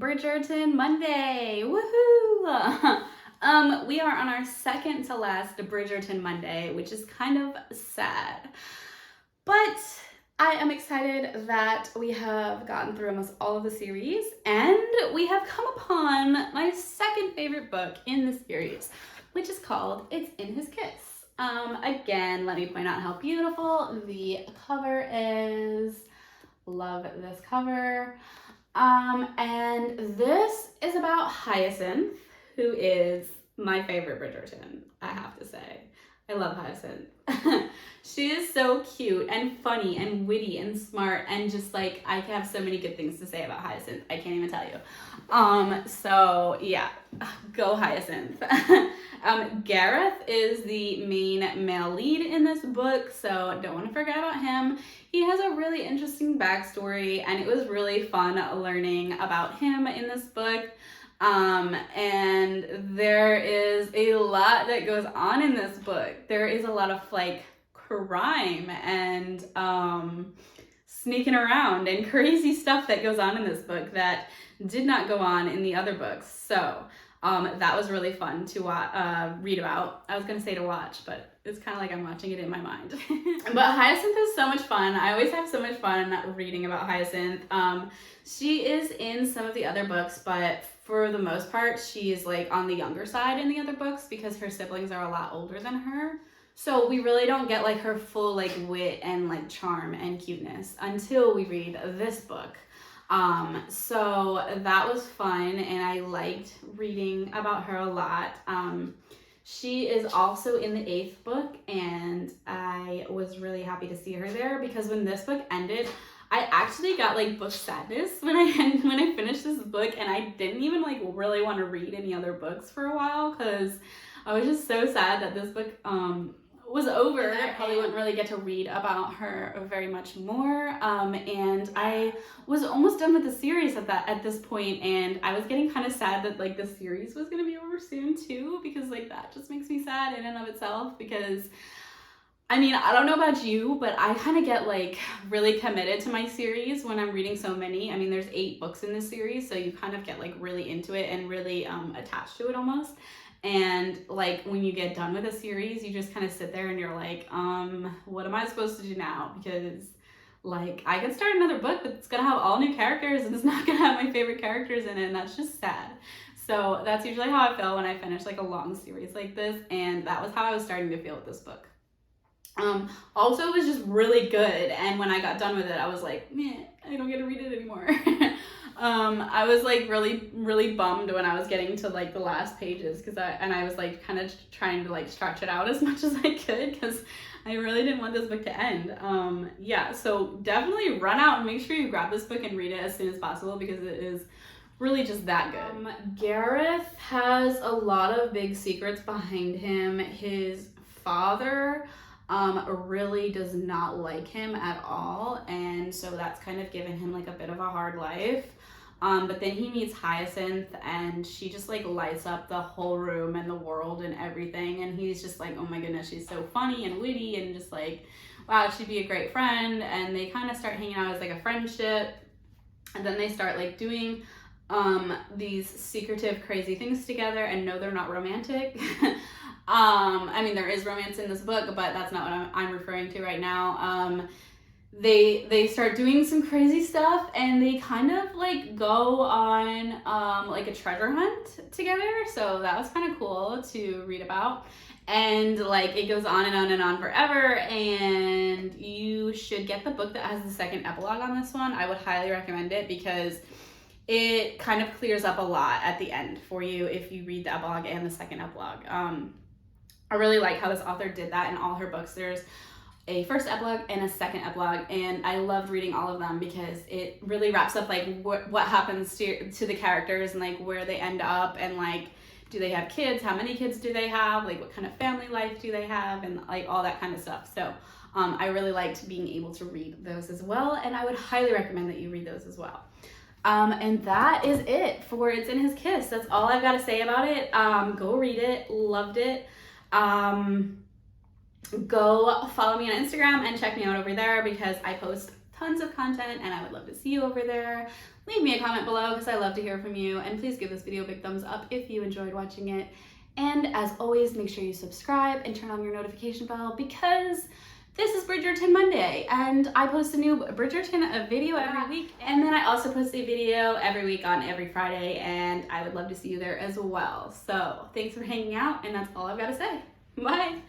Bridgerton Monday. Woohoo! We are on our second to last Bridgerton Monday, which is kind of sad. But I am excited that we have gotten through almost all of the series and we have come upon my second favorite book in the series, which is called It's in His Kiss. Again, let me point out how beautiful the cover is. Love this cover. And this is about Hyacinth, who is my favorite Bridgerton, I have to say. I love Hyacinth. She is so cute and funny and witty and smart and just like, I have so many good things to say about Hyacinth. I can't even tell you. So yeah, go Hyacinth. Gareth is the main male lead in this book, so don't want to forget about him. He has a really interesting backstory and it was really fun learning about him in this book. And there is a lot that goes on in this book. There is a lot of like crime and sneaking around and crazy stuff that goes on in this book that did not go on in the other books. So that was really fun to read about. I was gonna say to watch, but it's kind of like I'm watching it in my mind. But Hyacinth is so much fun. I always have so much fun reading about Hyacinth. She is in some of the other books, but for the most part, she is like on the younger side in the other books because her siblings are a lot older than her. So we really don't get like her full like wit and like charm and cuteness until we read this book. So that was fun and I liked reading about her a lot. She is also in the 8th book and I was really happy to see her there because when this book ended, I actually got like book sadness when I finished this book and I didn't even like really want to read any other books for a while because I was just so sad that this book was over. I probably wouldn't really get to read about her very much more. And I was almost done with the series at this point, and I was getting kind of sad that like the series was gonna be over soon too, because like that just makes me sad in and of itself. Because I mean, I don't know about you, but I kind of get like really committed to my series when I'm reading so many. I mean, there's 8 books in this series, so you kind of get like really into it and really attached to it almost. And like when you get done with a series, you just kind of sit there and you're like, what am I supposed to do now? Because like I could start another book, but it's gonna have all new characters and it's not gonna have my favorite characters in it, and that's just sad. So that's usually how I feel when I finish like a long series like this, and that was how I was starting to feel with this book. Also, it was just really good, and when I got done with it, I was like, meh, I don't get to read it anymore. I was like really bummed when I was getting to like the last pages because I was like kind of trying to like stretch it out as much as I could because I really didn't want this book to end. Yeah, so definitely run out and make sure you grab this book and read it as soon as possible because it is really just that good. Gareth has a lot of big secrets behind him. His father really does not like him at all, and so that's kind of given him like a bit of a hard life. But then he meets Hyacinth and she just like lights up the whole room and the world and everything, and he's just like, oh my goodness, she's so funny and witty and just like, wow, she'd be a great friend. And they kind of start hanging out as like a friendship, and then they start like doing these secretive crazy things together. And no, they're not romantic. I mean, there is romance in this book, but that's not what I'm referring to right now. They start doing some crazy stuff and they kind of like go on like a treasure hunt together. So that was kind of cool to read about. And like it goes on and on and on forever, and you should get the book that has the second epilogue on this one. I would highly recommend it because it kind of clears up a lot at the end for you if you read the epilogue and the second epilogue. I really like how this author did that in all her books. There's a first epilogue and a second epilogue, and I loved reading all of them because it really wraps up like what happens to the characters and like where they end up, and like do they have kids, how many kids do they have, like what kind of family life do they have, and like all that kind of stuff. So I really liked being able to read those as well, and I would highly recommend that you read those as well. And that is it for It's in His Kiss. That's all I've got to say about it. Go read it. Loved it. Go follow me on Instagram and check me out over there because I post tons of content and I would love to see you over there. Leave me a comment below because I love to hear from you, and please give this video a big thumbs up if you enjoyed watching it. And as always, make sure you subscribe and turn on your notification bell because this is Bridgerton Monday and I post a new Bridgerton video every week, and then I also post a video every week on every Friday, and I would love to see you there as well. So thanks for hanging out, and that's all I've got to say. Bye.